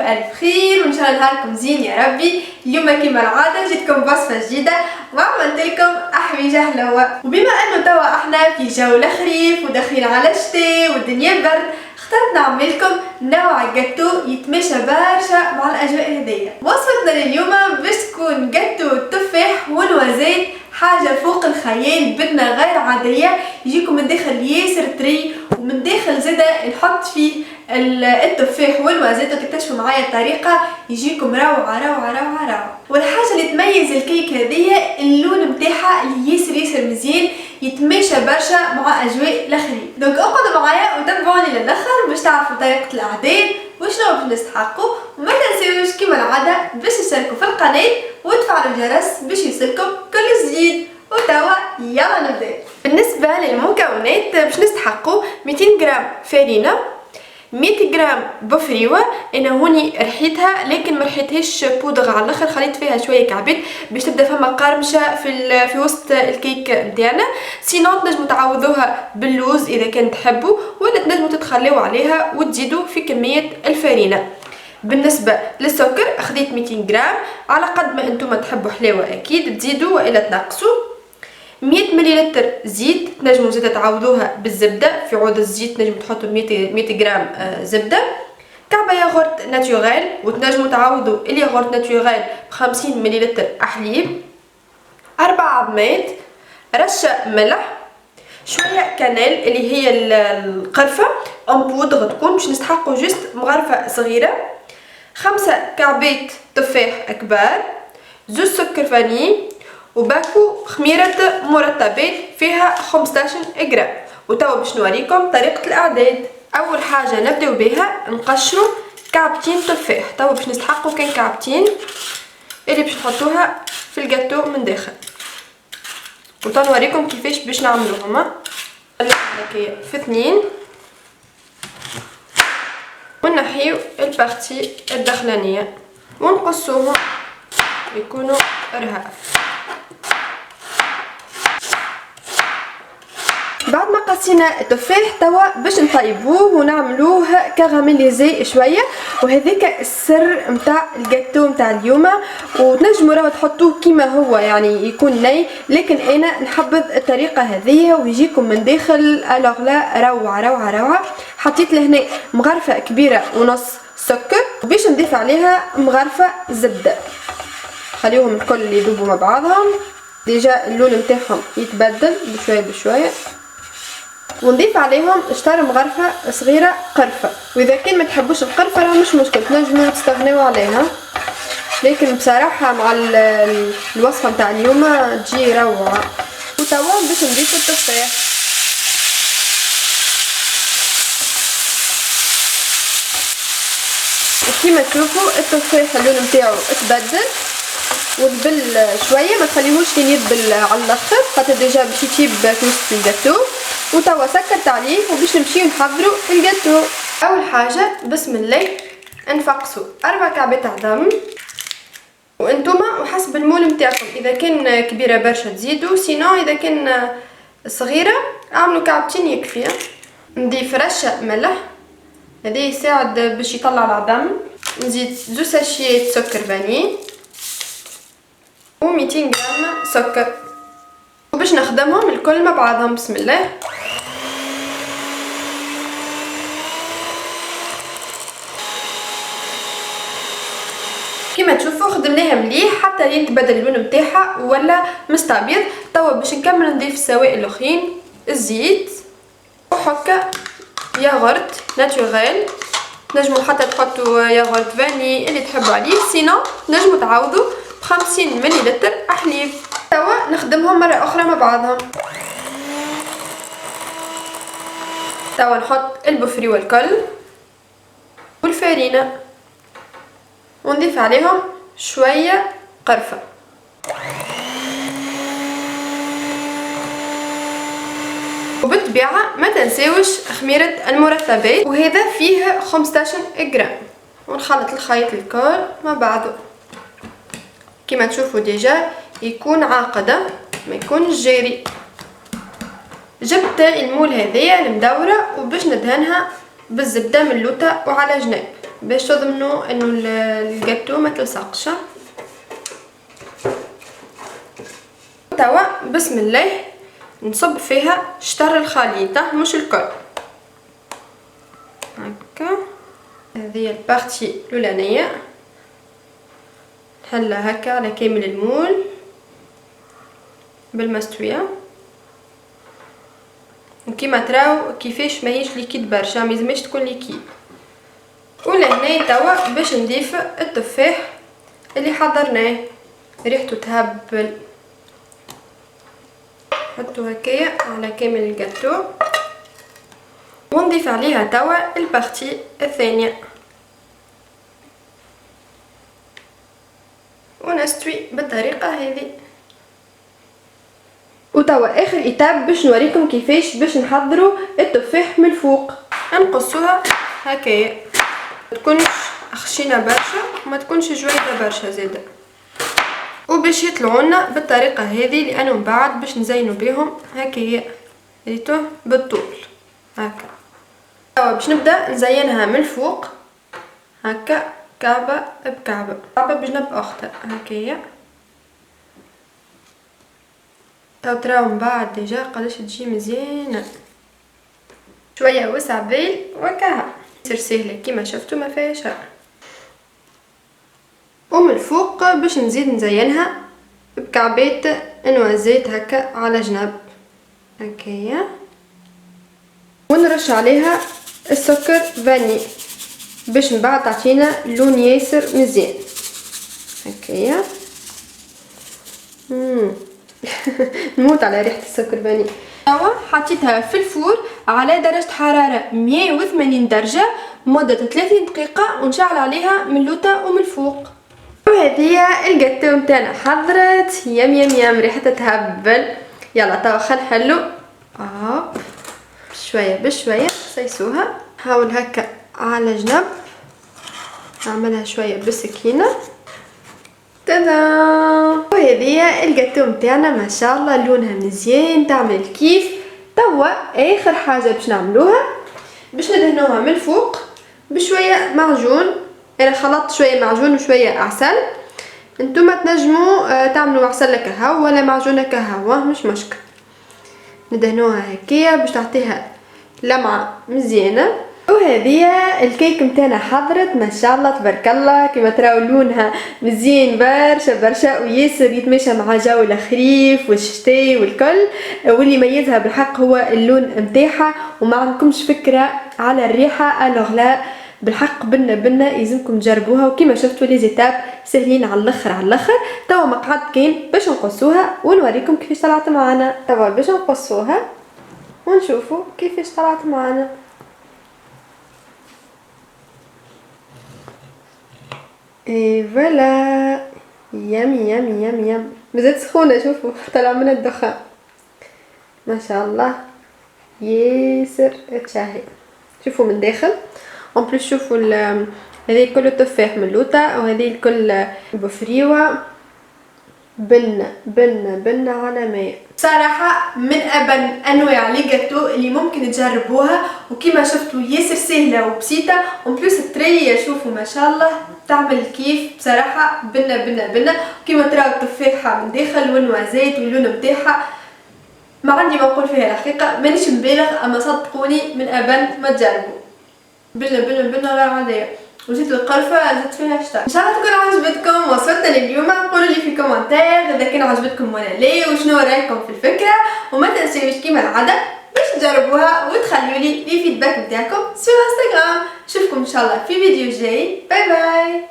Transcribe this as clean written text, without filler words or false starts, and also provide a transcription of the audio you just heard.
بألف خير وإن شاء الله نهاركم زين يا ربي. اليوم كما العادة جيتكم بوصفة جديدة وعملت لكم أحويجة حلوة. وبما أنه توا احنا في جو الخريف وداخلين على الشتاء والدنيا برد، اخترت نعمل لكم نوع جاتو يتماشى برشا مع الأجواء هذيا. وصفتنا لليوم باش تكون جاتو التفاح والوزيت، حاجة فوق الخيال، بدنا غير عادية. يجيكم من داخل ياسر طري ومن داخل زادا نحط فيه التفاح والوزيت، وتكتشفوا معايا الطريقة يجيكم روعة روعة روعة روعة. والحاجة اللي تميز الكيك هذيا اللون متاعها اللي ياسر ياسر مزيان، يتماشى برشا مع أجواء الخريف. دونك اقعدوا معايا وتابعوني للآخر باش تعرفوا طريقة الإعداد وشنو باش نستحقوا. وما تنساوش كيما العادة باش تشتركوا في القناة وتفعلوا الجرس باش يوصلكم كل جديد. وتوا يلا نبدا. بالنسبة للمكونات باش نستحقوا 200 غرام فرينة، 100 غرام بفريوه. انا هوني رحيتها لكن ما رحيتهاش بودغ على الاخر، خليت فيها شويه كعبات باش تبدا فما قرمشه في وسط الكيك نتاعنا. سينون تنجموا تعوضوها باللوز اذا كان تحبوا، ولا تنجموا تتخليوا عليها وتزيدوا في كميه الفرينه. بالنسبه للسكر اخذت 200 غرام، على قد ما انتم تحبوا حلاوه اكيد تزيدوا والا تنقصوا. 100 مليلتر زيت، تنجموا زيت تعوضوها بالزبده، في عود الزيت تنجموا تحطوا 100 غرام زبده. كعبه ياغورت ناتوريل، وتنجموا تعوضوا الياغورت ناتوريل ب 50 مليلتر حليب. 4 عظمات، رشه ملح، شويه كانيل اللي هي القرفه اون بودغ تكون، باش نستحقوا جست مغرفه صغيره. 5 كعبات تفاح كبار، 2 سكر فاني، وباكو خميرة مرطبات فيها 15 غرام. وتوا باش نوريكم طريقة الإعداد. أول حاجة نبداو بها نقشروا كعبتين تفاح. توا باش نستحقوا كان كعبتين اللي باش نحطوها في الجاتو من داخل، وتوا نوريكم كيفاش باش نعملوهم. هكايا في 2 ونحيو البارتي الداخلانية ونقصوهم يكونوا رهاف. بعد ما قصينا التفاح توا باش نطيبوه ونعملوه كراميليزي شويه، وهذاك السر نتاع الجاتو نتاع اليوم. وتنجموا راهو تحطوه كيما هو يعني يكون ني، لكن انا نحبذ الطريقه هذه ويجيكم من داخل الوغ لا روعه روعه روعه. حطيت لهنا مغرفه كبيره ونص سكر، وباش نضيف عليها مغرفه زبده. خليهم الكل يذوبوا مع بعضهم. ديجا اللون نتاعهم يتبدل بشويه بشويه، ونضيف عليهم شطر مغرفه صغيره قرفه. واذا كان ما تحبوش القرفه راه مش مشكل، تنجموا تستغنيوا عليها، لكن بصراحه مع الوصفه نتاع اليوم تجي روعه. وتوا باش نضيف التفاح. وكيما تشوفوا التفاح اللون نتاعو اتبدل وذبل شويه، ما تخليهوش كي يذبل على الاخر خاطر ديجا باش يطيب في وسط الجاتو. وتوا سكرت عليه وباش نمشيو نحضروا الجاتو. اول حاجه بسم الله نفقسوا 4 كعبات عظم، وانتوما وحسب المول نتاعكم، اذا كان كبيره برشا تزيدوا، سينو اذا كان صغيره اعملوا كعبتين يكفي. نضيف رشه ملح، هذا يساعد باش يطلع العظم. نزيد 2 ساشيات سكر فاني و200 غرام سكر، وباش نخدمهم الكل مع بعضهم. بسم الله. كما تشوفوا خدمناها مليح حتى لين تبدل اللون نتاعها ولا مستبيض. توا باش نكمل نضيف السوائل الاخرين، الزيت وحكا ياغورت ناتوريل. تنجموا حتى تحطوا ياغورت فاني اللي تحبوا عليه، سينو تنجموا تعوضوا ب 50 مليلتر حليب. توا نخدمهم مره اخرى مع بعضهم. توا نحط البفريوه الكل والفرينه ونضيف عليهم شويه قرفه. وبالطبيعه ما تنساوش خميره المرطبات، وهذا فيه 15 غرام. ونخلط الخليط الكل مع بعضه كما تشوفوا ديجا يكون عاقده ما يكونش جاري. جبت المول هذيا المدوره وباش ندهنها بالزبده ملوطه وعلى جناب. باش تضمنوا انه الجاتو ما تلصقش. توا بسم الله نصب فيها شطر الخليطه مش الكل هكا. هذه البارتي الاولانيه نحلها هكا على كامل المول بالمستويه، وكيما تراو كيفاش ماهيش ليكيد برشا، ملازمش تكون ليكيد. ولهنا توا باش نضيف التفاح اللي حضرناه، ريحته تهبل. نحطو هكايا على كامل الجاتو ونضيف عليها توا البارتي الثانيه ونستوي بالطريقه هذه. وتوا اخر ايتاب باش نوريكم كيفاش باش نحضروا التفاح من الفوق. نقصوها هكايا، ما تكونش خشينه برشا وما تكونش جويده برشا زاده، وباش يطلعوا لنا بالطريقه هذه، لانه من بعد باش نزينوا بهم هكايا ريتو بالطول هكا. توا باش نبدا نزينها من الفوق هكا كعبه بكعبه، كعبه بجنب اختها هكايا. تراو من بعد ديجا قداش تجي مزيانه، شويه وسع بال وكاها تصير سهله كيما شفتوا ما فيهاش. ومن الفوق باش نزيد نزينها بكعبات نوازيت هكا على جنب هكايا، ونرش عليها السكر فاني باش من بعد تعطينا لون ياسر مزيان هكايا. نموت على ريحه السكر فاني. توا حطيتها في الفور على درجه حراره 180 درجه مده 30 دقيقه، ونشعل عليها من اللوطه ومن الفوق. وهذه الجاتو نتاعنا حضرت، يم يم يم ريحتها تهبل. يلا توا خل نحلو بشويه بشويه سيسوها. حاول هكا على جنب، نعملها شويه بالسكينه. تدا، وهذه الجاتو نتاعنا ما شاء الله لونها مزيان تعمل كيف. توا اخر حاجه باش نعملوها باش ندهنوها من الفوق بشويه معجون. انا خلطت شويه معجون وشويه عسل، انتوما تنجموا تعملوا عسل كهوه ولا معجون كهوه مش مشكل. ندهنوها هكايا باش تعطيها لمعه مزيانه. وهذه الكيك نتاعنا حضرت ما شاء الله تبارك الله، كما تراو لونها مزيان برشا برشا وياسر يتماشى مع جو الخريف والشتاء والكل. واللي يميزها بالحق هو اللون نتاعها، وما عندكمش فكره على الريحه. الوغ لا بالحق بنا بنا يلزمكم تجربوها، وكما شفتوا لي زيتاب سهلين على الاخر على الاخر. توا مقعد كاين باش نقصوها ونوريكم كيفاش طلعت معنا. توا باش نقصوها ونشوفوا كيفاش طلعت معنا. اي فوالا، يامي يامي يامي يامي، مازالت سخونه. شوفوا طلع من الدخان ما شاء الله ياسر تشاهي. شوفوا من داخل اون بليس، شوفوا هذه كله تفاح من اللوطه، وهذه الكل بفريوه بن على ماء. صراحه من ابن انواع لي جاتو اللي ممكن تجربوها، وكما شفتوا ياسر سهله وبسيطه، اون بليس الطريه شوفوا ما شاء الله تعمل كيف بصراحه. بنا وكما تراو التفاحه من داخل والنوازيت واللون نتاعها ما عندي ما نقول فيها الحقيقه، مانيش مبالغ، اما صدقوني من ابن ما تجربوا. بنا غير عاديه. وزيت القرفه زدت فيها شطه. ان شاء الله تكون عجبتكم وصلتنا لليوم. قولوا لي في كومنتير اذا كان عجبتكم ولا لا، وشنو رايكم في الفكره. وما تنسوش كيما العاده باش تجربوها وتخلوا لي الفيدباك نتاعكم في انستغرام. نشوفكم ان شاء الله في فيديو جاي. باي باي.